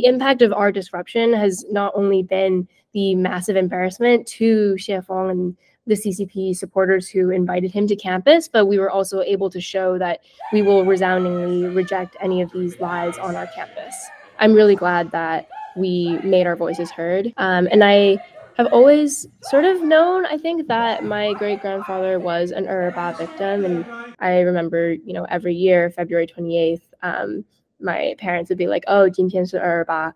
The impact of our disruption has not only been the massive embarrassment to谢锋and the CCP supporters who invited him to campus, but we were also able to show that we will resoundingly reject any of these lies on our campus. I'm really glad that we made our voices heard. And I have always sort of known, I think, that my great-grandfather was an Urabá victim. And I remember, every year, February 28th, my parents would be like, oh, 今天是Urabá.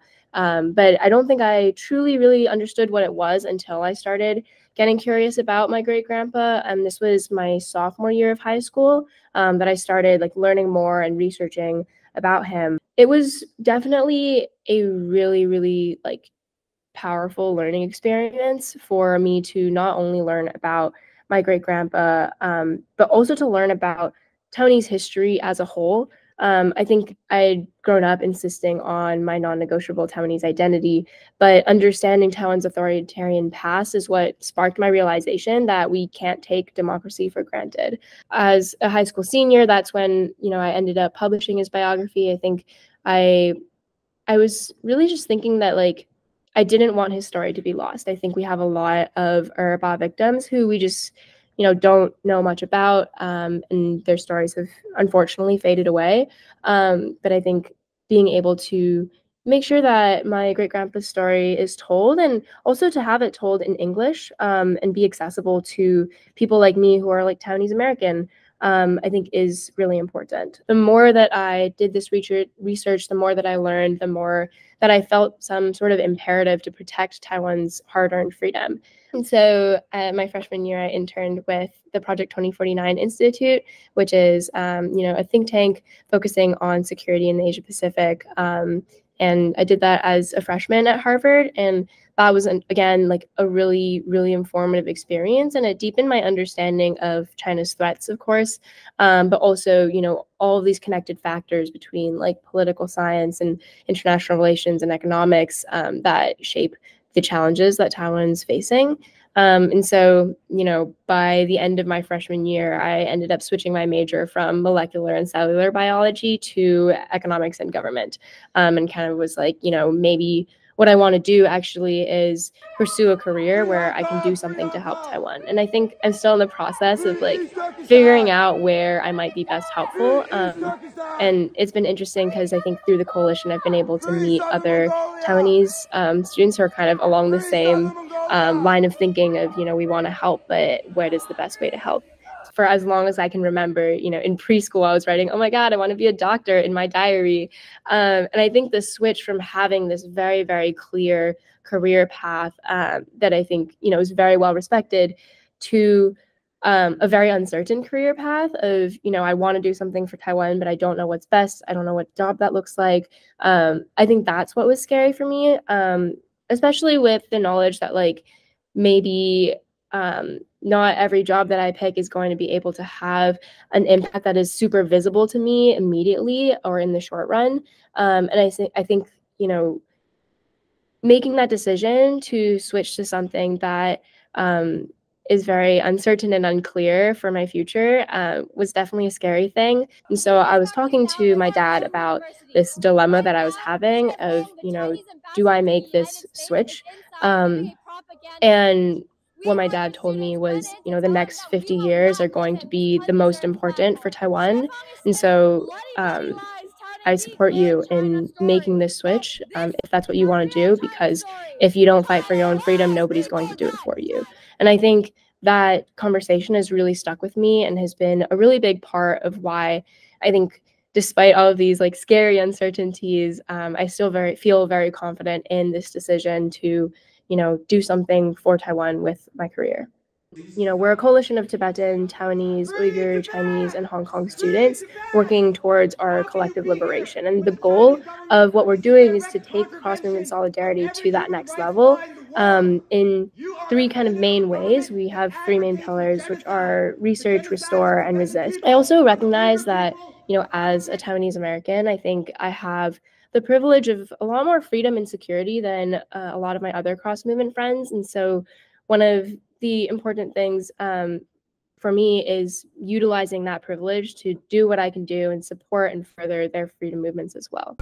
But I don't think I truly really understood what it was until I started getting curious about my great-grandpa. This was my sophomore year of high school that I started learning more and researching about him. It was definitely a really, really powerful learning experience for me to not only learn about my great-grandpa, but also to learn about Taiwanese history as a whole. I think I'd grown up insisting on my non-negotiable Taiwanese identity, but understanding Taiwan's authoritarian past is what sparked my realization that we can't take democracy for granted. As a high school senior, that's when, I ended up publishing his biography. I think I was really just thinking that I didn't want his story to be lost. I think we have a lot of Urabá victims who we just don't know much about, and their stories have unfortunately faded away. But I think being able to make sure that my great-grandpa's story is told, and also to have it told in English, and be accessible to people like me who are Taiwanese American, I think is really important. The more that I did this research, the more that I learned, the more that I felt some sort of imperative to protect Taiwan's hard-earned freedom. And so my freshman year, I interned with the Project 2049 Institute, which is, a think tank focusing on security in the Asia Pacific. And I did that as a freshman at Harvard. And that was, again, a really, really informative experience. And it deepened my understanding of China's threats, of course, but also, all of these connected factors between political science and international relations and economics that shape the challenges that Taiwan's facing. And so, by the end of my freshman year, I ended up switching my major from molecular and cellular biology to economics and government, and kind of was maybe what I want to do actually is pursue a career where I can do something to help Taiwan. And I think I'm still in the process of figuring out where I might be best helpful. And it's been interesting because I think through the coalition, I've been able to meet other Taiwanese students who are kind of along the same line of thinking of, we want to help, but what is the best way to help? For as long as I can remember, in preschool, I was writing, oh my God, I want to be a doctor in my diary. And I think the switch from having this very, very clear career path that I think, is very well respected to a very uncertain career path of, I want to do something for Taiwan, but I don't know what's best. I don't know what job that looks like. I think that's what was scary for me, especially with the knowledge that maybe not every job that I pick is going to be able to have an impact that is super visible to me immediately or in the short run. And I think, making that decision to switch to something that is very uncertain and unclear for my future was definitely a scary thing. And so I was talking to my dad about this dilemma that I was having of, do I make this switch? And what my dad told me was, the next 50 years are going to be the most important for Taiwan. And so I support you in making this switch if that's what you want to do, because if you don't fight for your own freedom, nobody's going to do it for you. And I think that conversation has really stuck with me and has been a really big part of why I think despite all of these scary uncertainties, I still feel very confident in this decision to do something for Taiwan with my career. We're a coalition of Tibetan, Taiwanese, Uyghur, Chinese, and Hong Kong students working towards our collective liberation. And the goal of what we're doing is to take cross-movement solidarity to that next level in three kind of main ways. We have three main pillars, which are research, restore, and resist. I also recognize that, as a Taiwanese American, I think I have the privilege of a lot more freedom and security than a lot of my other cross-movement friends. And so one of the important things for me is utilizing that privilege to do what I can do and support and further their freedom movements as well.